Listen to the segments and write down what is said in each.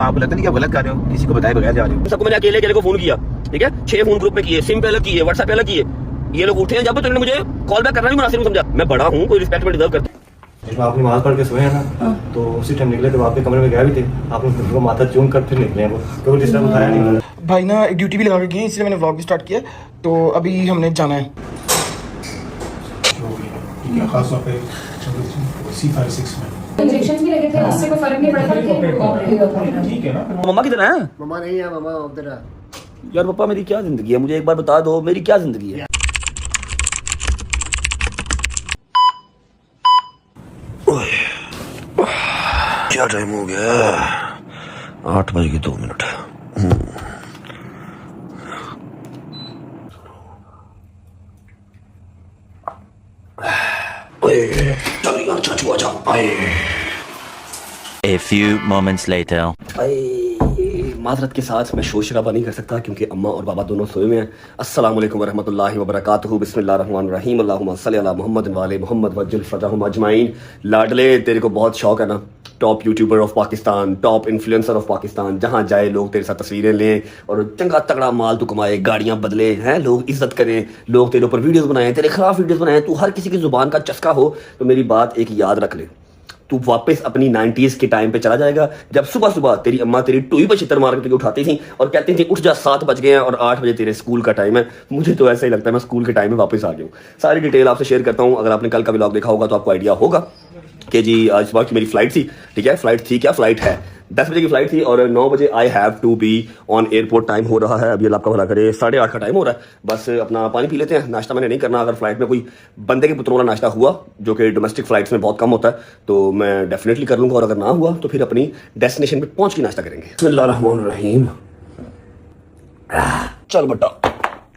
आपको लगता नहीं कि आप गलत कर रहे हो, किसी को बताए बगैर जा रहे हो। सबको मैंने अकेले को फोन किया, ठीक है, 6 फोन ग्रुप में किए, सिम पे अलग किए, व्हाट्सएप पे अलग किए, ये लोग उठे हैं जब तो तुमने मुझे कॉल बैक करना भी मुनासिब नहीं समझा। मैं बड़ा हूँ, कोई रिस्पेक्ट में डिजर्व करता। जब आप नमाज पढ़ के सोए हैं ना, तो उसी टाइम निकले तो आपके कमरे में गए भी थे, आपने वो माथा चूम कर फिर निकले हैं, वो कभी डिस्टर्ब उठाया नहीं उन्होंने। भाई ना एक ड्यूटी भी लगा के गई, इसलिए मैंने व्लॉग भी स्टार्ट किया, तो अभी हमने जाना है। खास तौर पे C56 में इंजेक्शन भी लगे थे, उससे कोई फर्क नहीं पड़ता कि ऑपरेटिव होता। ठीक है ना। मम्मा किधर है? मम्मा नहीं है, मम्मा उधर है। यार पापा मेरी क्या जिंदगी है, मुझे एक बार बता दो मेरी क्या जिंदगी है। क्या टाइम हो गया? 8:02। चल यार चाचू आजा। A few moments later. माजरत के साथ मैं शोर शराबा नहीं कर सकता क्योंकि अम्मा और बाबा दोनों सोए हुए हैं। अस्सलाम वालेकुम रहमतुल्लाहि व बरकातहू। बिस्मिल्लाहिर्रहमानिर्रहीम। अल्लाहुम्मा सल्ली अला मुहम्मद व आले मुहम्मद वज्जिल फरजहुम अजमाइन। लाडले तेरे को बहुत शौक है ना, top YouTuber of Pakistan, top influencer of Pakistan, जहाँ जाए लोग तेरे साथ तस्वीरें लें और चंगा तगड़ा माल तू कमाए, गाड़ियाँ बदले हैं, लोग इज्जत करें, लोग तेरे ऊपर वीडियोस बनाएं, तेरे खिलाफ वीडियोस बनाएं, तू हर किसी की जुबान का चस्का हो। तो मेरी बात एक याद रख ले, तू वापस अपनी 90s के टाइम पे चला जाएगा जब सुबह सुबह तेरी अम्मा तेरी टूई पर छितर मार के उठाती थी और कहती थी उठ जा 7 बज गए हैं और 8 बजे तेरे स्कूल का टाइम है। मुझे तो ऐसा ही लगता है मैं स्कूल के टाइम में वापस आ गया हूँ। सारी डिटेल आपसे शेयर करता हूँ। अगर आपने कल का व्लॉग देखा होगा तो आपको आइडिया होगा कि जी आज सुबह की मेरी फ्लाइट थी, ठीक है, फ्लाइट थी क्या, फ्लाइट है 10 बजे की फ्लाइट थी और 9 बजे I have to be on airport. Time हो रहा है अभी, अल्लाह आपका भला करे, 8:30 का टाइम हो रहा है। बस अपना पानी पी लेते हैं, नाश्ता मैंने नहीं करना। अगर फ्लाइट में कोई बंदे के पुत्रों वाला नाश्ता हुआ जो कि डोमेस्टिक फ्लाइट्स में बहुत कम होता है तो मैं डेफिनेटली कर लूँगा, और अगर ना हुआ तो फिर अपनी डेस्टिनेशन पे पहुँच के नाश्ता करेंगे। बिस्मिल्लाहिर्रहमानिर्रहीम। चल बट्टा,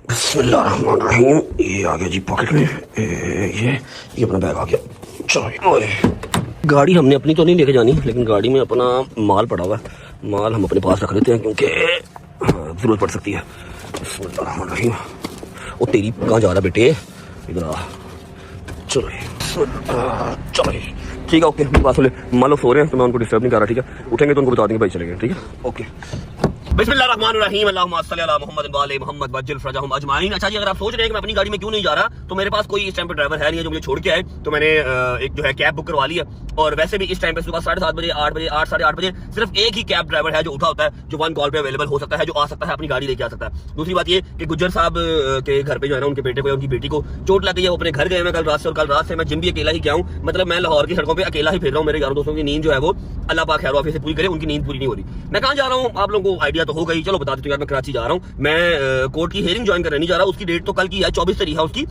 बिस्मिल्लाहिर्रहमानिर्रहीम। ये आ गया जी पॉकेट में, ये अपना बैग आ गया। चलो, गाड़ी हमने अपनी तो नहीं लेके जानी, लेकिन गाड़ी में अपना माल पड़ा हुआ है, माल हम अपने पास रख लेते हैं क्योंकि जरूरत पड़ सकती है। बिस्मिल्लाहिर्रहमानिर्रहीम। वो तेरी कहाँ जा रहा बेटे, इधर आ। चलो चलो ठीक है, ओके। मेरे पास मान लो सो रहे हैं तो मैं उनको डिस्टर्ब नहीं कर रहा, ठीक है, उठेंगे तो उनको बता देंगे भाई चले गए, ठीक है, ओके। बिस्मिल्लाहिर्रहमानिर्रहीम। अल्लाहुम्मा सल्ली अला मुहम्मद व आले मुहम्मद वज्जिल फरजहुम अजमाइन। अच्छा जी, अगर आप सोच रहे हैं कि मैं अपनी गाड़ी में क्यों नहीं जा रहा, तो मेरे पास कोई इस टाइम पे ड्राइवर है नहीं है जो मुझे छोड़ के आए, तो मैंने एक जो है कैब बुक करवा ली है। और वैसे भी इस टाइम पे सुबह 7:30 बजे, 8 बजे, 8 साढ़े 8 बजे सिर्फ एक ही कैब ड्राइवर है जो उठा होता है, जो 1 कॉल पे अवेलेबल हो सकता है, जो आ सकता है, अपनी गाड़ी लेके आ सकता है। दूसरी बात ये कि गुज्जर साहब के घर पे जो है ना, उनके बेटे को या उनकी बेटी को चोट लग गई है, वो अपने घर गए हैं कल रात से, और कल रात से मैं जिम भी अकेला ही गया हूँ। मतलब मैं लाहौर की सड़कों पर अकेला ही फिर रहा हूँ। मेरे यारों दोस्तों की नींद जो है वो अल्लाह पाक खैर वाफियत से पूरी करे, उनकी नींद पूरी नहीं हो रही। मैं कहाँ जा रहा हूँ आप लोगों को आइडिया तो हो गई, चलो बता देते यार, मैं कराची जा रहा हूँ। मैं कोर्ट की हियरिंग ज्वाइन करने नहीं जा रहा, उसकी डेट तो कल की है, 24 तारीख है उसकी,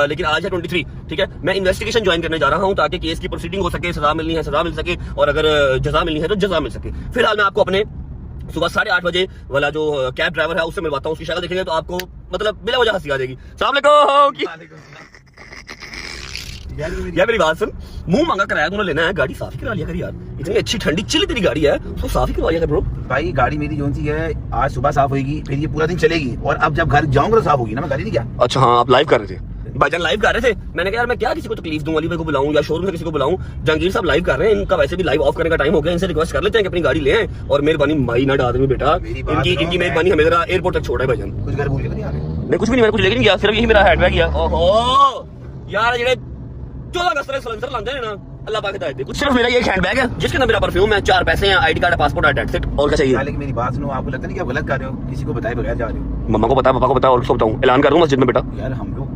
लेकिन आज है 23, ठीक है। मैं इन्वेस्टिगेशन ज्वाइन करने जा रहा हूँ ताकि केस की प्रोसीडिंग हो सके, सजा मिलनी है सजा मिल सके, और अगर जजा मिलनी है तो जजा मिल सके। फिलहाल मैं आपको अपने सुबह 8:30 बजे वाला जो कैब ड्राइवर है उससे मिलवाता हूँ। उसकी शक्ल देखेंगे तो आपको मतलब बिला वजह हंसी आ जाएगी। यार मेरी बात सुन, मुंह मांगा कराया तूने लेना है, गाड़ी साफ ही करा लिया कर यार। इतनी अच्छी ठंडी चिल्ली तेरी गाड़ी है, उसको साफ ही करवा लिया कर ब्रो। भाई गाड़ी मेरी जो सी है आज सुबह साफ होगी, फिर ये पूरा दिन चलेगी, और अब जब घर जाऊंगा तो साफ होगी ना, मैं गाड़ी नहीं गया। अच्छा हाँ, आप लाइव कर रहे थे भाईजान, लाइव कर रहे थे। मैंने कहा यार मैं क्या किसी को तकलीफ दूं, अली भाई को बुलाऊं या शोरूम से किसी को बुलाऊं। जहांगीर साहब लाइव कर रहे हैं, इनका वैसे भी लाइव ऑफ करने का टाइम हो गया, इनसे रिक्वेस्ट कर लेते हैं कि अपनी गाड़ी ले आएं, और मेहरबानी माई ना डाल बेटा, इनकी मेहरबानी हमें जरा एयरपोर्ट तक छोड़ा है भाईजान। कुछ घर भूल नहीं आ रहे? नहीं कुछ भी नहीं, मैंने कुछ लेके नहीं गया, सिर्फ यही मेरा हैंडबैग है। ओहो यार, जेडे 14 अगस्त सिलेंडर लांदे हैं ना, अल्लाह पाक हिदायत दे। कुछ सिर्फ मेरा ये हैंडबैग है जिसके अंदर मेरा परफ्यूम है, 4 पैसे हैं, आईडी कार्ड है, पासपोर्ट है, डेट्स इट। और क्या चाहिए? लेकिन मेरी बात सुनो, आपको लगता नहीं कि आप गलत कर रहे हो, किसी को बताए बगैर जा रहे हो? मम्मा को पता, पापा को पता, और किसको बताऊं? ऐलान करूं मस्जिद में बेटा? यार हम लोग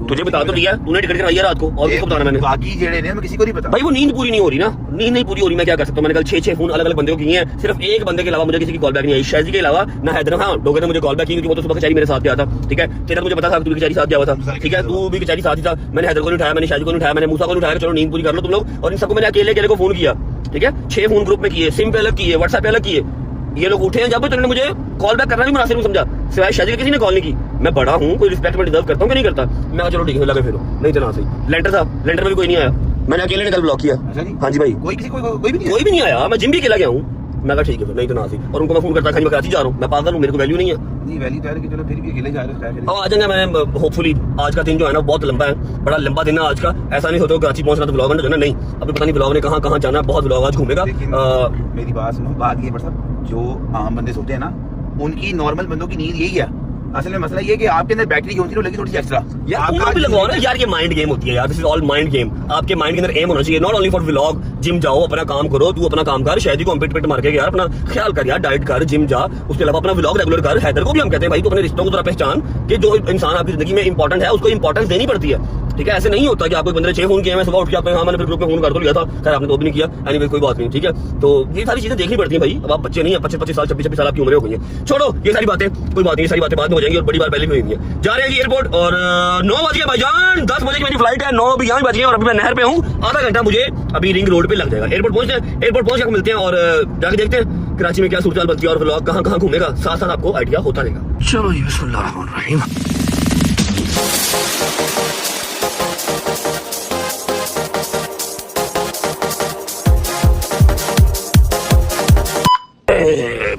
तुझे बता तो दिया, तूने टिकट करवाई है रात को, और किसको बताना मैंने? बाकी जेड़े ने मैं किसी को नहीं पता। भाई वो नींद पूरी नहीं हो रही ना, नींद नहीं पूरी हो रही, मैं क्या कर सकता हूँ? मैंने कल 6 फोन अलग अलग बंदों को किए हैं, सिर्फ एक बंदे के अलावा मुझे किसी की कॉल बैक नहीं आई। शायद के अलावा ना हैदर, हाँ डोगर ने मुझे कॉल बैक की क्योंकि वो तो सुबह कचहरी मेरे साथ गया था, ठीक है। तेरा मुझे पता था तू भी कचहरी साथ गया हुआ था, ठीक है, तू भी कचहरी साथ ही था। मैंने हैदर को नहीं उठाया, मैंने शायद को नहीं उठाया, मैंने मूसा को नहीं उठाया। चलो नींद पूरी कर लो तुम लोग। और इन सबको मैंने अकेले को फोन किया, ठीक है, 6 फोन ग्रुप में किए, सिम पे अलग किए, व्हाट्सएप पे अलग किए। ये लोग उठे हैं जब तो उन्होंने मुझे कॉल बैक करना भी मुनासिब नहीं समझा, सिवाय शादी के किसी ने कॉल नहीं की। मैं बड़ा हूँ, कोई रिस्पेक्ट में डिजर्व करता हूँ कि नहीं करता। मैं चलो ठीक है, लगे फिर नहीं जना सही। लेंटर था, लेंटर में भी कोई नहीं आया, मैंने अकेले ने कल ब्लॉक किया। हाँ जी भाई, कोई भी नहीं आया, मैं जिम भी अकेला गया हूँ। मैं कहा ठीक है फिर नहीं तो ना सही। और उनको मैं फोन करता मैं कराची जा रहा हूँ, मैं पागल हूँ, मेरे को वैल्यू नहीं है। नहीं वैल्यू तो है कि चलो फिर भी अकेले जा रहे हो। आ जाएंगे, मैं होपफुली आज का दिन जो है ना बहुत लंबा है, बड़ा लंबा दिन है आज का। ऐसा नहीं सोचो कराची पहुंचना तो ब्लॉग जो है ना, नहीं अभी पता नहीं ब्लॉग ने कहाँ जाना है, बहुत ब्लॉग आज घूमेगा। मेरी बात सुनो, बात ये बड़ा जो आम बंदे सोते हैं ना, उनकी नॉर्मल बंदों की नींद यही है। असल में मसला ये है कि आपके अंदर बैटरी होती है लगी थोड़ी सी एक्स्ट्रा। यार तुम लोग भी लगवाओ ना यार, ये माइंड गेम होती है यार, this is all mind game. आपके माइंड के अंदर एम होना चाहिए, not only for vlog. Gym जाओ, अपना काम करो, तू अपना काम कर, शायद ही कॉम्पिट पिट मार के यार अपना ख्याल कर यार, डाइट कर, जिम जा, उसके अलावा अपना व्लॉग रेगुलर कर। हैदर को भी हम कहते हैं भाई, तू अपने रिश्तों को जरा पहचान कि जो इंसान आपकी जिंदगी में इंपॉर्टेंट है उसको इंपॉर्टेंस देनी पड़ती है। ठीक है, ऐसे नहीं होता कि आपको बंदे 6 फोन किए, मैं सुबह उठ के आपने हाँ मैंने ग्रुप में फोन कर तो लिया था, खैर आपने तो भी नहीं किया, एनीवे कोई बात नहीं। ठीक है, तो ये सारी चीजें देखनी पड़ती है भाई। अब आप बच्चे नहीं है, 25 साल 26 साल आपकी उम्र हो गई है, छोड़ो ये सारी बातें, कोई बात नहीं, ये सारी बातें बाद में हो जाएंगी और बड़ी बार पहले भी होंगी। जा रहे हैं जी एयरपोर्ट और 9 बज गए भाईजान, 10 बजे की मेरी फ्लाइट है, 9 अभी यहाँ बज गए और अभी मैं नहर पे हूँ। आधा घंटा मुझे अभी रिंग रोड पे लग जाएगा। एयरपोर्ट पहुंचते हैं, एयरपोर्ट पहुंच के मिलते हैं और जाके देखते हैं कराची में क्या सूरत बनती है और व्लॉग कहाँ कहाँ घूमेगा, साथ साथ आपको आइडिया होता रहेगा। चलो जी, बिस्मिल्लाहिर्रहमानिर्रहीम।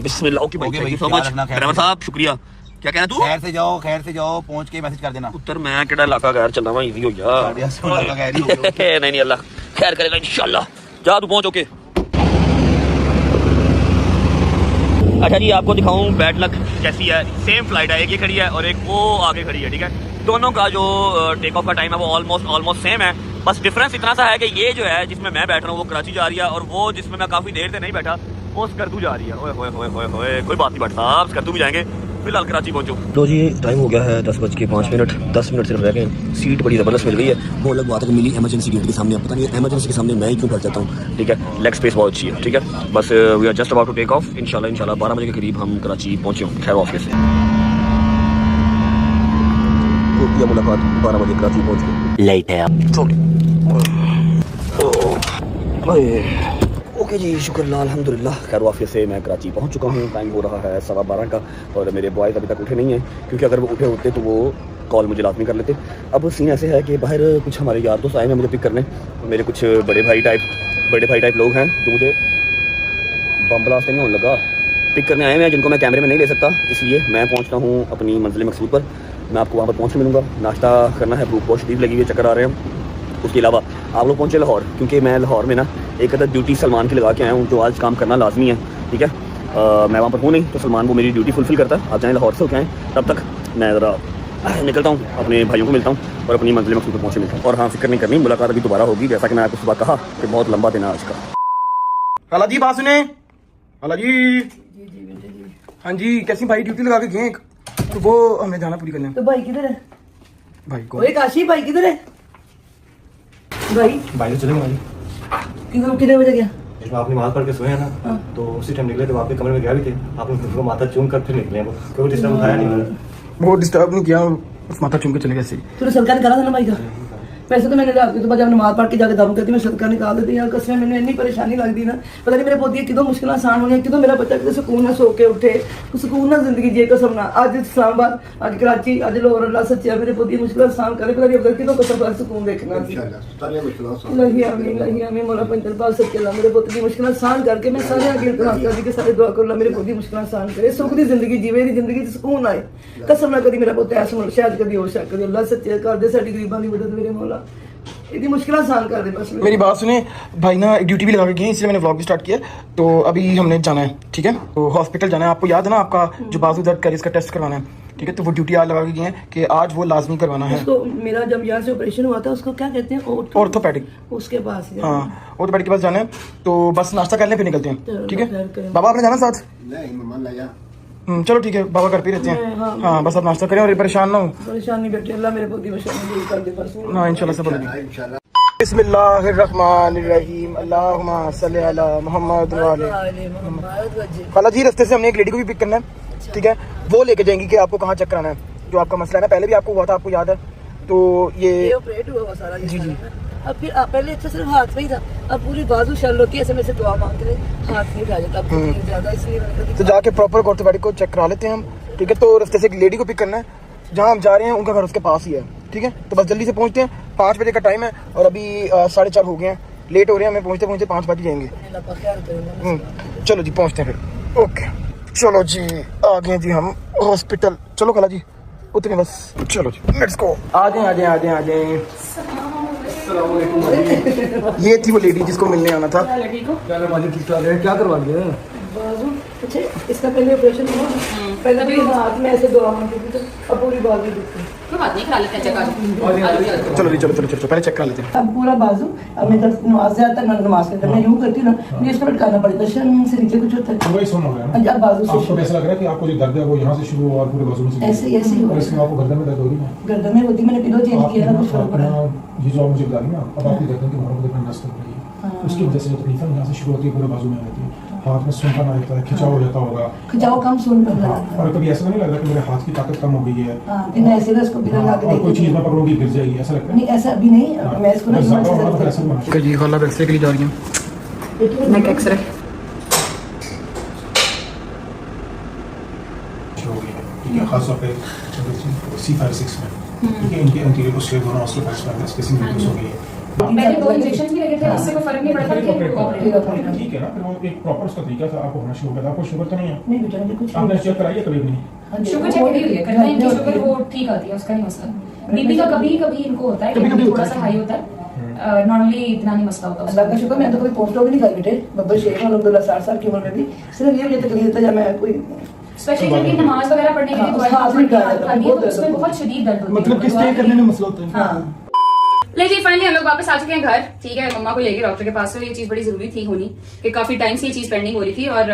बिस्मिल्लाह। ओके भाई, thank you so much driver साहब, शुक्रिया। क्या कहना तू? खैर से जाओ, पहुंच के मैसेज कर देना। उत्तर मैं केड़ा इलाका गैर चलना वा, इजी हो जा। नहीं अल्लाह खैर करेगा इंशाल्लाह। जा तू पहुंच। ओके अच्छा जी, आपको दिखाऊं बैड लक कैसी है। सेम फ्लाइट है, एक ये खड़ी है और एक वो आगे खड़ी है। ठीक है, दोनों का जो टेक ऑफ का टाइम है वो ऑलमोस्ट सेम है। बस डिफरेंस इतना सा है कि ये जो है जिसमें मैं बैठ रहा हूँ वो कराची जा रही है और वो जिसमें मैं काफी देर से नहीं बैठा वो स्कर्दू जा रही है। ओए होए होए होए होए, कोई बात नहीं भाई साहब, स्कर्दू भी जाएंगे। फिलहाल कराची पहुंचो। तो जी टाइम हो गया है 10:05, 10 मिनट सिर्फ रह गए। सीट बड़ी ज़बरदस्त मिल गई है। वो अलग बात है कि मिली इमरजेंसी गेट के सामने, पता नहीं इमरजेंसी के सामने मैं ही क्यों बैठ जाता हूँ। ठीक है, लेग स्पेस बहुत अच्छी है। ठीक है, बस we are just about to take off. इंशाल्लाह 12 बजे के करीब हम कराची पहुँचे हों खैर ऑफिस से। मुलाकात 12 बजे कराची पहुँच गए। ओके जी, शुक्रिल्लाह अल्हम्दुलिल्लाह, खैर वाफिया से मैं कराची पहुंच चुका हूं। टाइम हो रहा है 12:15 का और मेरे बॉयज़ अभी तक उठे नहीं हैं, क्योंकि अगर वो उठे होते तो वो कॉल मुझे लाजमी कर लेते। अब सीन ऐसे है कि बाहर कुछ हमारे यार दोस्त आए हैं मुझे पिक करने। मेरे कुछ बड़े भाई टाइप लोग हैं जो मुझे बम ब्लास्ट नहीं होने लगा, पिक करने आए हैं, जिनको मैं कैमरे में नहीं ले सकता, इसलिए मैं पहुँचता हूँ अपनी मंजिल मकसूद पर। मैं आपको वहाँ पर पहुँच मिलूँगा। नाश्ता करना है, भूख बहुत शदीद लगी हुई, चक्कर आ रहे हैं। उसके अलावा आप लोग पहुँचे लाहौर, क्योंकि मैं लाहौर में ना एक अदर ड्यूटी सलमान की लगा के आया हूँ, जो आज काम करना लाजमी है। ठीक है, मैं वहाँ पर हूँ नहीं तो सलमान वो मेरी ड्यूटी फुलफिल करता है। आप जाएँ लाहौर से होके आएँ, तब तक मैं ज़रा निकलता हूँ, अपने भाइयों को मिलता हूँ और अपनी मंजिल मकसूद पर पहुँचे मिलता हूँ। और हाँ, फिक्र नहीं करनी, मुलाकात अभी दोबारा होगी। जैसा कि मैं आपको सुबह कहा कि बहुत लंबा दिन है आज का। खाला जी बात सुने, खाला जी। हाँ जी, कैसी भाई ड्यूटी लगा के गए एक, तो वो हमें जाना पूरी करने। तो भाई किधर है? भाई को ओए काशी, भाई किधर है? भाई बाइक चलेंगे भाई। कितने बजे गया? इसमें आपने नमाज पढ़ के सोए हैं ना, तो उसी टाइम निकले तो आपके कमरे में गया भी थे। आपने खुद को माथा चूम कर फिर निकले, वो कोई डिस्टर्ब उठाया नहीं। वो डिस्टर्ब नहीं किया, बस माथा चूम के चले गए ऐसे ही। तूने सदका निकाला था ना भाई का? वैसे तो मैंने रात को सुबह जब नमाज पढ़ के जाके दारू करती मैं सदका निकाल देती यार। कसम मैंने इतनी परेशानी लगती ना, पता नहीं मेरे पोती कितों मुश्किल आसान होनी, कितों मेरा बच्चा कितने सुकून ना सो के उठे, सुकून ना जिंदगी जिए। कसम ना आज इस्लामाबाद, आज कराची, आज लाहौर, अल्लाह सच्चा मेरे पोती मुश्किल आसान करे। पता नहीं अब कितों कसम पर सुकून देखना लही आमीन मौला पंजरपाल सच्चे अल्लाह मेरे पोती की मुश्किल आसान करके मैं सारे आगे इल्तिमास कर दी कि सारे दुआ कर ला मेरे पोती मुश्किल आसान करे, सुख दी जिंदगी जीवे, दी जिंदगी सुकून आए। कसम ना कभी मेरा पोता ऐसा शायद कभी हो शायद कभी अल्लाह सच्चे कर दे साडी गरीबां दी मदद मेरे मौला, इतनी मुश्किल आसान कर दे बस। मेरी बात सुने भाई, ना एक ड्यूटी भी लगा के गए, इसलिए मैंने व्लॉग भी स्टार्ट किया। तो अभी हमने जाना है, ठीक है, तो हॉस्पिटल जाना है। आपको याद है ना, आपका जो बाजू दर्द करे इसका टेस्ट करवाना है। ठीक है, तो वो ड्यूटी आज लगा के गए हैं कि आज वो लाजमी करवाना है। उसको मेरा जब यहाँ से ऑपरेशन हुआ था उसको क्या कहते हैं, ऑर्थोपेडिक, उसके पास हाँ ऑर्थोपेडिक के पास जाना है। तो बस नाश्ता कर लें फिर निकलते हैं। ठीक है बाबा, आपने जाना साथ? चलो ठीक है, बाबा घर पे रहते हैं। हाँ बस आप नाश्ता करें और परेशान ना हो। परेशान नहीं बैठे, अल्लाह मेरे पोती परेशानी दूर कर दे बस। हाँ इंशाल्लाह सब होगी। बिस्मिल्लाहिर्रहमानिर्रहीम, अल्लाहुम्मा सल्ली अला मुहम्मद व आले मुहम्मद। खाला जी, रास्ते से हमने एक लेडी को भी पिक करना है। ठीक है, वो लेके जाएंगी कि आपको कहाँ चेक कराना है, जो आपका मसला है ना, पहले भी आपको हुआ था, आपको याद है। तो ये ऑपरेट हुआ वो सारा जी जी। अब फिर पहले अच्छा सिर्फ हाथ में ही था, अब पूरी बाजू शल होती है, ऐसे में से दुआ मांगते थे, हाथ नहीं उठा जाता अब ज्यादा, इसलिए तो जाके प्रॉपर ऑर्थोपेडिक को चेक करा लेते हैं हम। ठीक है, तो रास्ते से एक लेडी को पिक करना है, जहाँ हम जा रहे हैं उनका घर उसके पास ही है। ठीक है, तो बस जल्दी से पहुँचते हैं। 5 बजे का टाइम है और अभी 4:30 हो गए हैं, लेट हो रहे हैं, हमें पहुँचते पहुँचते 5 बज जाएंगे। चलो जी पहुँचते हैं फिर। ओके चलो जी, आ गए जी हम हॉस्पिटल। चलो खाला जी उतने बस, चलो जी लेट्स गो। आ जाए। ये थी वो लेडी जिसको मिलने आना था। बाजू अच्छा इसका पहले ऑपरेशन हुआ पहले भी हाथ में ऐसे दवा मारती थी तो अब पूरी बाजू दुखती कोई बात नहीं, करा लेते हैं चेक आज। चलो जी चलो पहले चेक करा लेते हैं। अब पूरा बाजू अब मैं जब नमाज जाता है नमाज के अंदर मैं यूँ करती हूँ ना मुझे इसको लटकाना पड़ता है शर्म से नीचे कुछ होता है वही सुन हो गया ना, अब बाजू आपको से ऐसा लग रहा है कि आपको जो दर्द है वो यहाँ से शुरू हुआ और पूरे बाजू में से ऐसे ही ऐसे ही और इसमें आपको गर्दन में दर्द हो रही है। गर्दन में होती मैंने पिलो चेंज किया ना कुछ फर्क पड़ा ये जो आप मुझे बता रही ना, अब आपकी गर्दन के बाहर में नस कर रही है, उसकी वजह से जो तकलीफ है यहाँ से शुरू होती है पूरे बाजू में रहती है, हाथ में सूखा ना रहता है, खिंचाव हो जाता होगा। खिंचाव कम सुन कर लगा और कभी ऐसा नहीं लग रहा कि मेरे हाथ की ताकत कम हो गई है फिर मैं ऐसे ना इसको बिना लगा और कोई के चीज में पकड़ूंगी गिर जाएगी, ऐसा लगता है? नहीं ऐसा अभी नहीं मैं इसको ना ज़्यादा से होगा तो ऐसा होना चाहिए। जी खाला एक्सरे के लिए जा रही हूँ। नेक एक्सरे हो गई है, ठीक है, खास तौर पे C56 में, ठीक है, इनके एंटीरियर पोस्टीरियर दोनों ऑस्टियोपाइड्स में स्पेसिंग रिड्यूस हो गई है। पहले 2 इंजेक्शन भी लगे थे, उससे कोई फर्क नहीं पड़ता, फिर ऑपरेट। ठीक है ना, फिर वो एक प्रॉपर उसका तरीका था, आपको होना शुरू हो गया था। आपको शुगर तो नहीं है? नहीं बेटा मुझे कुछ आपने चेक कराई है कभी भी नहीं? शुगर चेक करी हुई है, करते हैं इनकी शुगर वो ठीक आती है, उसका नहीं मसला। बीपी का कभी कभी इनको होता है, कभी थोड़ा सा हाई होता है, नॉर्मली इतना नहीं मसला होता अल्लाह का शुक्र मैं तो कभी पोस्ट भी नहीं कर बेटे बब्बर शेख हूँ अल्हम्दुलिल्लाह 60 साल की उम्र में भी सिर्फ ये मुझे तकलीफ होता है जब मैं कोई स्पेशली जब नमाज वगैरह पढ़ने के लिए दुआ हाथ नहीं कर तो उसमें बहुत शदीद दर्द होती है, मतलब कि स्टे करने में मसला होता है। हाँ ले जी फाइनली हम लोग वापस आ चुके हैं घर, ठीक है। मम्मा को लेके डॉक्टर के पास, तो ये चीज बड़ी जरूरी थी होनी कि काफी टाइम से ये चीज पेंडिंग हो रही थी और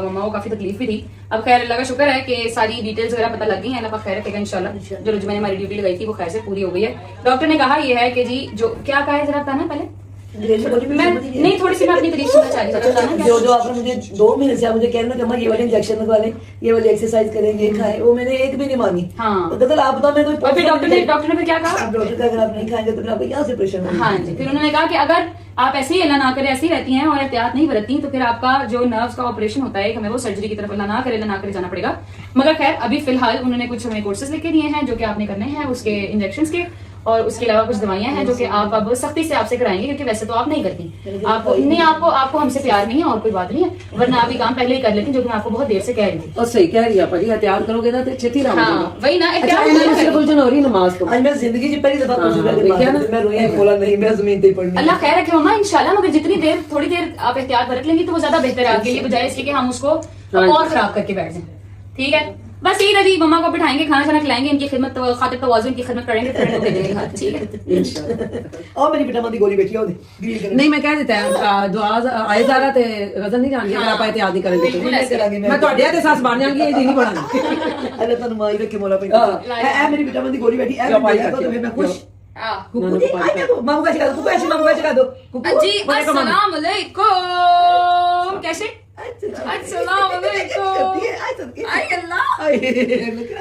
मम्मा को काफी तकलीफ भी थी। अब खैर अल्लाह का शुक्र है कि सारी डिटेल्स वगैरह पता लग गई है, अल्लाह का खैर रखेगा इंशाल्लाह। जो मैंने हमारी ड्यूटी लगाई थी वो खैर से पूरी हो गई है। डॉक्टर ने कहा ये है कि जी जो क्या कहा है जरा बताना पहले। मैं नहीं थोड़ी सी मैं अपनी तारीफ सुनना चाह रही थी। जो आपने मुझे 2 महीने से आप मुझे कह रहे हो कि अम्मा ये वाले इंजेक्शन लगवा लें, ये वाली एक्सरसाइज करें, ये खाएं, वो मैंने एक भी नहीं मानी। हाँ। तो कहते आप बताओ मैं कोई और फिर डॉक्टर ने फिर क्या कहा? डॉक्टर का अगर आप नहीं खाएंगे तो फिर आपको क्या से परेशान होगा? हाँ जी, फिर उन्होंने कहा कि अगर आप ऐसे ही अल्लाह ना करे ऐसी रहती हैं और एहतियात नहीं बरतती तो फिर आपका जो नर्व्स का ऑपरेशन होता है हमें वो सर्जरी की तरफ अल्लाह ना करे जाना पड़ेगा। मगर खैर अभी फिलहाल उन्होंने कुछ हमें कोर्सेज लिख के दिए हैं जो कि आपने करने हैं, उसके इंजेक्शन के, और उसके अलावा कुछ दवाइयां हैं जो कि आप अब सख्ती से आपसे कराएंगे क्योंकि वैसे तो आप नहीं करती, आपको हमसे प्यार नहीं है और कोई बात नहीं है, वरना आप ये काम पहले ही कर लेती जो कि मैं आपको बहुत देर से कह रही थी। और सही कह रही है भाई, एहतियात करोगे ना तो छेती रहोगे। हाँ वही ना, हो रही नमाज तो आज मैं जिंदगी की पहली दफा मैं रोया बोला नहीं मैं जमीन पे पढ़नी। अल्लाह खैर रखे मम्मा इंशाल्लाह, मगर जितनी देर थोड़ी देर आप एहतियात बरत लेंगी तो वो ज्यादा बेहतर है आपके लिए, बजाय इसके कि हम उसको और खराब करके बैठ जाएं। ठीक है, बस यही रही, मम्मा को बिठाएंगे, खाना शाना खिलाएंगे, इनकी खिदमत खातिर तवाज़ुन की खिदमत करेंगे, फिर दे देंगे हाथ, ठीक है। और मेरी बेटा मदी गोली बेटी नहीं मैं कह देता है दुआ आए जा रहा थे गजल नहीं जानी अगर आप एहतियात नहीं करेंगे मैं ਤੁਹਾਡੇ ਤੇ ਸਾਸ ਬਣ ਜਾਾਂਗੀ ਇਹ ਨਹੀਂ ਬਣਾਣੀ अल्लाह तन्नू माई रखे मौला पे ए मेरी बेटा मदी गोली बेटी ए मैं खुश कुकू जी आई देखो मामू का सिखा दो कुकू ऐसे मामू का सिखा दो कुकू जी अस्सलाम वालेकुम, कैसे? अस्सलाम वालेकुम,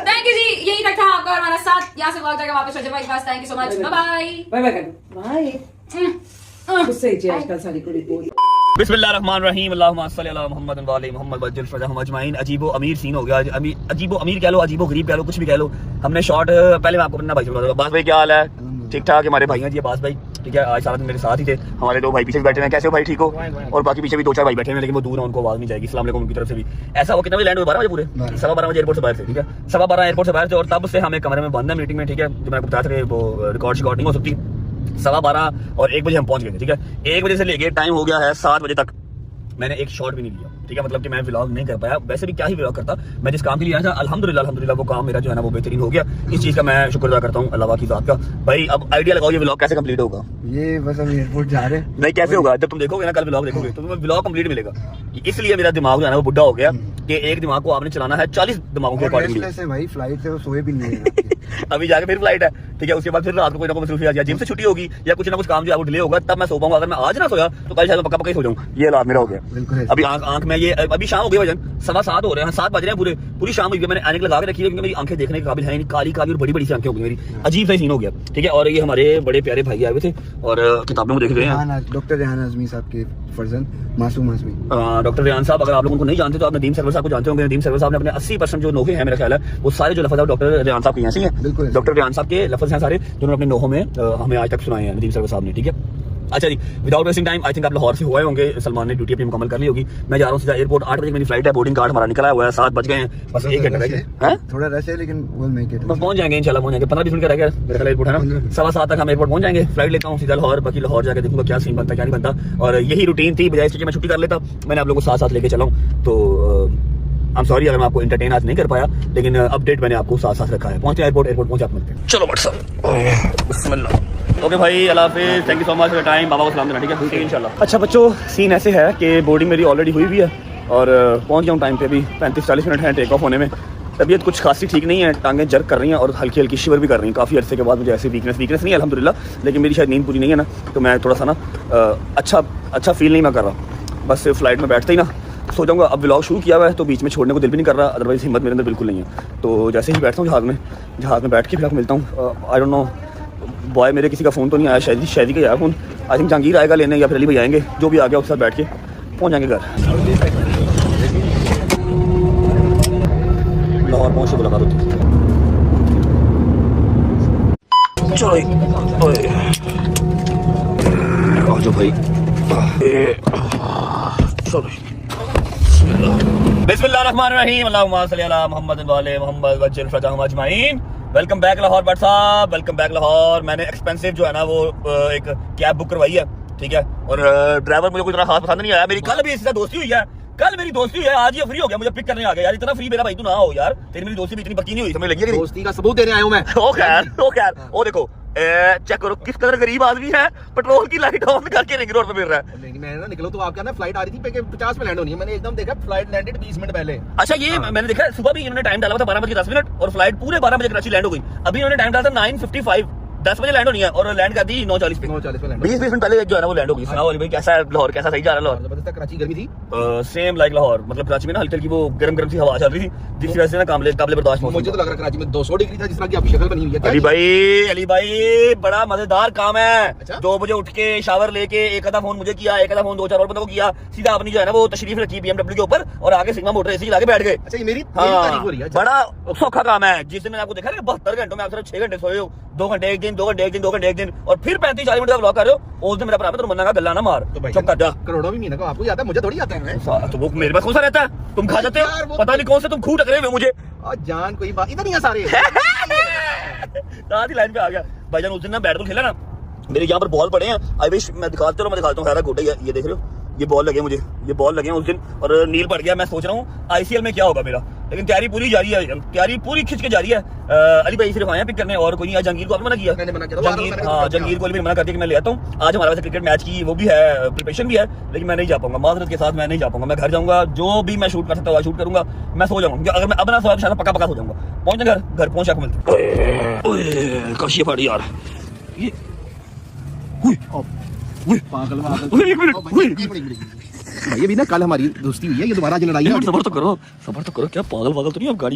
थैंक यू जी, यही तक था आपका और हमारा साथ, यहाँ से ब्लॉग जाएगा वापस रजब भाई के पास। Thank you so much, bye bye bye bye गुस्से ही आजकल सारी कुड़ी बोल बिस्मिल्लाहिर्रहमानिर्रहीम अल्लाहुम्मा सल्ली अला मुहम्मद व अली मुहम्मद वज्जल फरजहम अजमाइन। अजीबो अमीर सीन हो गया, अजीबो अमीर कह लो, अजीबो गरीब कह लो, कुछ भी कह लो। हमने शॉट पहले मैं आपको अपना भाई से बता दूं। अब्बास भाई क्या हाल है? ठीक ठाक, हमारे भाई हैं जी अब्बास भाई, ठीक है। आज सारा दिन मेरे साथ ही थे, हमारे 2 भाई पीछे भी बैठे हैं। कैसे हो भाई, ठीक हो? और बाकी पीछे भी 2-4 भाई बैठे हैं लेकिन वो दूर हैं, उनको आवाज नहीं जाएगी। अस्सलाम वालेकुम उनकी तरफ से भी। ऐसा वो कितना बजे लैंड हुए? 12 बजे पूरे 12:15 बजे एयरपोर्ट से बाहर थे, ठीक है। 12:15 एयरपोर्ट से बाहर थे और तब से हमें कमरे में बंद है मीटिंग में, ठीक है। जो मैंने बताया था वो रिकॉर्ड नहीं हो सकती। 12:15 और 1 बजे हम पहुंच गए थे, ठीक है। 1 बजे से लेके टाइम हो गया है 7 बजे तक मैंने एक शॉट भी नहीं लिया, ठीक है। मतलब कि मैं व्लॉग नहीं कर पाया, वैसे भी क्या ही व्लॉग करता। मैं जिस काम के लिए आया था अल्हम्दुलिल्लाह वो काम मेरा जो है ना वो बेहतरीन हो गया। इस चीज का मैं शुक्र अदा करता हूँ अल्लाह की ज़ात का। भाई अब आइडिया लगाओ ये व्लॉग कैसे कंप्लीट होगा? ये बस हम एयरपोर्ट जा रहे हैं। नहीं कैसे होगा? जब तुम देखोगे ना कल व्लॉग देखोगे तो तुम्हें व्लॉग कंप्लीट मिलेगा। इसलिए मेरा दिमाग जो है ना वो बुढ़ा हो गया कि एक दिमाग को आपने चलाना है 40 दिमागों के अकॉर्डिंगली से भाई फ्लाइट से वो सोए भी नहीं है। अभी जाके फिर फ्लाइट है, ठीक है। उसके बाद फिर रात को कोई ना कोई मसरूफियत या जिम से छुट्टी होगी या कुछ ना कुछ काम जो है वो डिले होगा, तब मैं सो पाऊंगा। अगर मैं आज ना सोया तो कल शायद मैं पक्का ही सो जाऊँ। ये हालात मेरा हो गया। अभी आंख में ये अभी शाम हो गई वजन 7:15 हो रहे हैं, 7 बज रहे हैं, पूरी शाम हुई है। मैंने ऐनक लगा के रखी है क्योंकि मेरी आंखें देखने के काबिल है नहीं, काली काली और बड़ी बड़ी सी आंखें हो गई मेरी। अजीब सा सीन हो गया, ठीक है। और ये हमारे बड़े प्यारे भाई आए हुए थे और किताबों में देख रहे हैं डॉक्टर रेहान आजमी साहब के फर्जंद मासूम आजमी। डॉक्टर रेहान साहब, अगर आप लोगों को नहीं जानते तो आप नदीम सरवर साहब को जानते होंगे। नदीम सरवर साहब ने अपने 80% जो नोहे हैं मेरा ख्याल है वो सारे जो लफ्ज़ है डॉक्टर रेहान साहब के ऐसे ही हैं। बिल्कुल डॉक्टर रेहान साहब के लफ्ज़ हैं सारे जिन्होंने अपने नोहों में हमें आज तक सुनाए हैं नदीम सरवर साहब ने, ठीक है। अच्छा जी, without wasting time I think आप लाहौर से हुए होंगे, सलमान ने ड्यूटी अपनी मुकम्मल कर ली होगी। मैं जा रहा हूँ सीधा एयरपोर्ट। 8 बजे मेरी फ्लाइट है, बोर्डिंग कार्ड हमारा निकला हुआ है, 7 बज गए हैं, बस 1 घंटा रह गया है। थोड़ा रश है लेकिन वो मेक इट, बस पहुंच जाएंगे इंशाल्लाह, पहुंच जाएंगे। 15-20 मिनट का रह गया मेरे ख्याल एयरपोर्ट है ना। 7:15 तक हम एयरपोर्ट पहुंच जाएंगे। फ्लाइट लेता हूँ सीधा लाहौर, बाकी लाहौर जाकर देखूंगा क्या सीन बनता क्या नहीं बनता। और यही रूटीन थी, बजाय इसके मैं छुट्टी कर लेता, मैंने आप लोगों को साथ साथ लेके चला हूँ। तो आई एम सॉरी अगर मैं आपको एंटरटेन आज नहीं कर पाया, लेकिन अपडेट मैंने आपको साथ साथ रखा है। पहुंचे एयरपोर्ट पहुंचे आप मिलते हैं। चलो व्हाट्सअप बिस्मिल्लाह। ओके भाई, अल्लाह हाफिज़, thank you so much for time. बाबा को सलाम देना, ठीक है इंशाल्लाह। अच्छा बच्चों, सीन ऐसे है कि बोर्डिंग मेरी ऑलरेडी हुई है और पहुंच गया हूँ टाइम पे। अभी 35-40 मिनट हैं टेक ऑफ होने में। तबीयत कुछ खासी ठीक नहीं है, टांगें जर्क कर रही हैं और हल्की हल्की शिवर भी कर रही हैं। काफ़ी अरसे के बाद मुझे ऐसी वीकनेस नहीं है अल्हम्दुलिल्लाह, लेकिन मेरी शायद नींद पूरी नहीं है ना, तो मैं थोड़ा सा ना अच्छा फील नहीं मैं कर रहा। बस फ्लाइट में बैठते ही ना सो जाऊँगा। अब व्लॉग शुरू किया हुआ है तो बीच में छोड़ने को दिल भी नहीं कर रहा, अदरवाइज़ हिम्मत मेरे अंदर बिल्कुल नहीं है। तो जैसे ही बैठता हूँ जहाज़ में बैठ के फिर आपको मिलता हूँ। आई डोंट नो बॉय, मेरे किसी का फ़ोन तो नहीं आया, शायद का आया फ़ोन। आई थिंक जहांगीर आएगा लेने या फिर अली भाई आएंगे, जो भी आ गया उसके साथ बैठ के पहुँच जाएंगे घर। लाहौर पहुँच के मुलाकात होती है। चलो जो भाई चलो बिस्मिल्लाहिर्रहमानिर्रहीम, अल्लाहुम्मा सल्ली अला मुहम्मद व अला मुहम्मद वज्जिल फरजाहुम अजमाइन। वेलकम बैक लाहौर बट साहब, वेलकम बैक लाहौर। मैंने एक्सपेंसिव जो है ना वो एक कैब बुक करवाई है, ठीक है, और ड्राइवर मुझे कोई इतना खास पसंद नहीं आया। मेरी कल भी इससे दोस्ती हुई है, आज ये फ्री हो गया, मुझे पिक करने आ गया। यार इतना फ्री मेरा भाई तू ना हो यार, तेरी मेरी दोस्ती भी इतनी पक्की नहीं हुई, समझ लगी है। दोस्ती का सबूत देने आया हूं मैं। ओ खैर ओ देखो चेक करो किस कदर गरीब आदमी है, पेट्रोल की लाइट ऑन करके रिंग रोड पे फिर रहा है। नहीं मैं ना निकलो तो आपका ना फ्लाइट आ रही थी 50 में लैंड होनी है, मैंने एकदम देखा फ्लाइट लैंडेड 20 मिनट पहले। अच्छा ये मैंने देखा सुबह भी इन्होंने टाइम डाला था 12:10 और फ्लाइट पूरे 12 बजे कराची लैंड हो गई। अभी इन्होंने टाइम डाला था 9:55, 10 बजे लैंड होनी है और लैंड कर दी 9:40 पे। 20 मिनट पहले जो है ना वो लैंड हो गई। सुनाओ अली भाई, कैसा है लाहौर, कैसा सही जा रहा है लाहौर? जबरदस्त। कराची गर्मी थी सेम लाइक लाहौर, मतलब कराची में ना हल्की हल्की वो गरम सी हवा चल रही थी, जिसकी वजह से ना काबिल बर्दाश्त। मुझे तो लग रहा कराची में 200 डिग्री था, जिस तरह की आपकी शक्ल बनी हुई है। अली भाई बड़ा मजेदार काम है। 2 बजे उठ के शावर लेके एक आधा फोन मुझे किया, एक आधा फोन 2-4 और बंदों को किया, सीधा अपनी जो है ना वो तशरीफ रखी BMW के ऊपर और आगे सिग्मा मोटर एसी लाके बैठ गए। अच्छा ये मेरी तारीफ हो रही है। बड़ा सौखा काम है। जिस दिन मैंने आपको देखा ना 72 घंटों में आप सिर्फ 6 घंटे सोए हो, 2 घंटे एक दिन, 2 घंटे एक दिन, 2 घंटे एक दिन, और फिर 35-40 मिनट का व्लॉग कर रहे हो। उस दिन मेरा प्राप्त मन्ना का गल्ला ना मार, चुप कर जा। करोड़ों भी महीने का आपको आता है, मुझे थोड़ी आता है। तो वो मेरे पास कौन सा रहता है, तुम खा जाते हो, पता नहीं कौन से तुम खूह टकरे हुए मुझे। जान कोई बात इधर नहीं है सारे। साथ ही लाइन पे आ गया भाईजान। उस दिन ना बैट बॉल खेला ना, मेरे यहाँ पर बॉल पड़े हैं। आई विश मैं दिखाता हूँ खैर गोटे, ये देख रहे हो, ये बॉल लगे मुझे, ये बॉल लगे उस दिन और नील पड़ गया। मैं सोच रहा हूँ ICL में क्या होगा मेरा, लेकिन तैयारी पूरी जारी है, तैयारी पूरी खिंच के जारी है। अली भाई सिर्फ आए पिक करने और कोई नहीं। आज जहांगीर को आपने मना किया? जहांगीर को भी मना कर दिया कि मैं ले आता हूँ। आज हमारे पास क्रिकेट मैच की वो भी है, प्रिपरेशन भी है, लेकिन मैं नहीं जा पाऊंगा, माजरत के साथ मैं नहीं जा पाऊंगा। मैं घर जाऊंगा, जो भी मैं शूट कर सकता हूँ शूट करूंगा। मैं सो जाऊंगा, अगर मैं अब ना सोया तो पक्का सो जाऊंगा। पहुंचने घर पहुंच जाकर मिलते। काशी फाड़ी यार, ये ये भी ना कल हमारी दोस्ती हुई है, ये दोबारा आज लड़ाई है। सबर तो करो। क्या पागल तो नहीं आप गाड़ी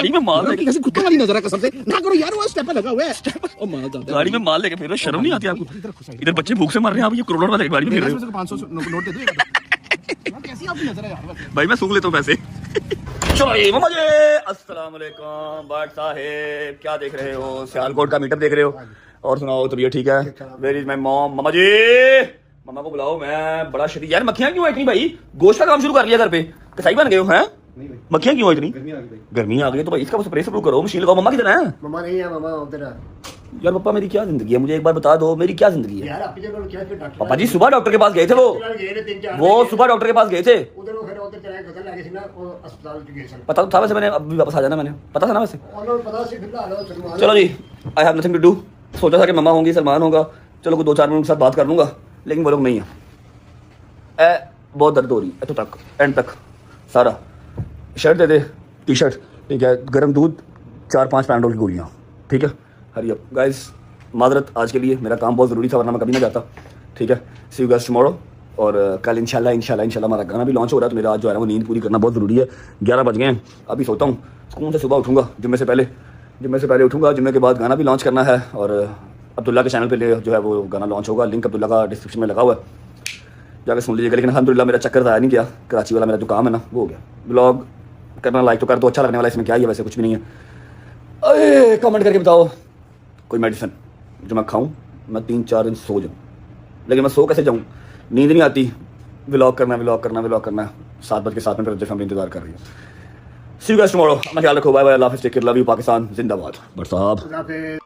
में माल लेके कैसे कुत्ता वाली नजर है कसम से ना करो यार। वो स्टेपर लगा हुआ है और माल दादा गाड़ी में माल लेके फिर शर्म नहीं आती आपको? इधर बच्चे भूख से मर रहे हैं, आप ये करोड़ों वाले गाड़ी में फिर रहे हो। 500 नोट दे दो। कैसी आपकी नजर है यार भाई, मैं सूंघ लेता हूँ पैसे। चलो मामा जी, अस्सलाम वालेकुम। बाट साहेब क्या देख रहे हो? सियालकोट का मीटअप देख रहे हो? और सुनाओ तबीयत ठीक है? Where is my mom? मामा जी मामा को बुलाओ, मैं बड़ा शरीर। यार मक्खियां क्यों है इतनी भाई? गोश्त का काम शुरू कर लिया घर पे, कसाई बन गए हो हैं? मक्खियां क्यों है इतनी? गर्मी आ गई तो भाई इसका स्प्रे शुरू करो, मशीन लगाओ। मम्मा किधर है? मम्मा नहीं है, मम्मा उधर है। यार पापा मेरी क्या जिंदगी है, मुझे एक बार बता दो मेरी क्या जिंदगी है? यार आप क्या करो, क्या डॉक्टर पापा जी सुबह डॉक्टर के पास गए थे, वो सुबह डॉक्टर के पास गए थे। उधर चलाए गजल लगे ना और अस्पताल गए थे। पता तो था वैसे, मैंने अभी वापस आ जाना, मैंने पता था ना वैसे। और पता से फिर ला लो। चलो जी, I have nothing to do. सोचा था कि मम्मा होंगी, सलमान होगा, चलो कोई 2-4 मिनट के साथ बात कर लूंगा, लेकिन वो लोग नहीं है। बहुत दर्द हो रही है तो तक एंड तक सारा। शर्ट दे दे, टी-शर्ट, ठीक है, गर्म दूध, 4-5 पैंडोल की गोलियाँ, ठीक है। हरी अप गाइस, माजरत आज के लिए, मेरा काम बहुत ज़रूरी था वरना मैं कभी ना जाता, ठीक है। सी यू गाइस टुमारो। और कल इंशाल्लाह हमारा गाना भी लॉन्च हो रहा है, तो मेरा आज जो है वो नींद पूरी करना बहुत ज़रूरी है। 11 बज गए हैं, अभी सोता हूँ, सुकून से सुबह उठूँगा, जुम्मे से पहले उठूँगा, जुम्मे के बाद गाना भी लॉन्च करना है। और अब्दुल्ला के चैनल पे जो है वो गाना लॉन्च होगा, लिंक अब्दुल्ला का डिस्क्रिप्शन में लगा हुआ है, जाकर सुन लीजिएगा। लेकिन अल्हम्दुलिल्लाह मेरा चक्कर आया नहीं किया, कराची वाला मेरा जो काम है ना वो हो गया। ब्लॉग करना लाइक तो कर दो, अच्छा लगने वाला इसमें क्या है, वैसे कुछ भी नहीं है। अरे कमेंट करके बताओ कोई मेडिसिन जो मैं खाऊं, मैं 3-4 दिन सो जाऊं, लेकिन मैं सो कैसे जाऊं, नींद नहीं आती। व्लॉग करना 7:07 में फिर फैमिली इंतजार कर रही है। सी यू गाइस टुमारो, अपना ख्याल रखो, बाय बाय, अल्लाह हाफिज़, take care, love you, Pakistan जिंदाबाद। बट साहब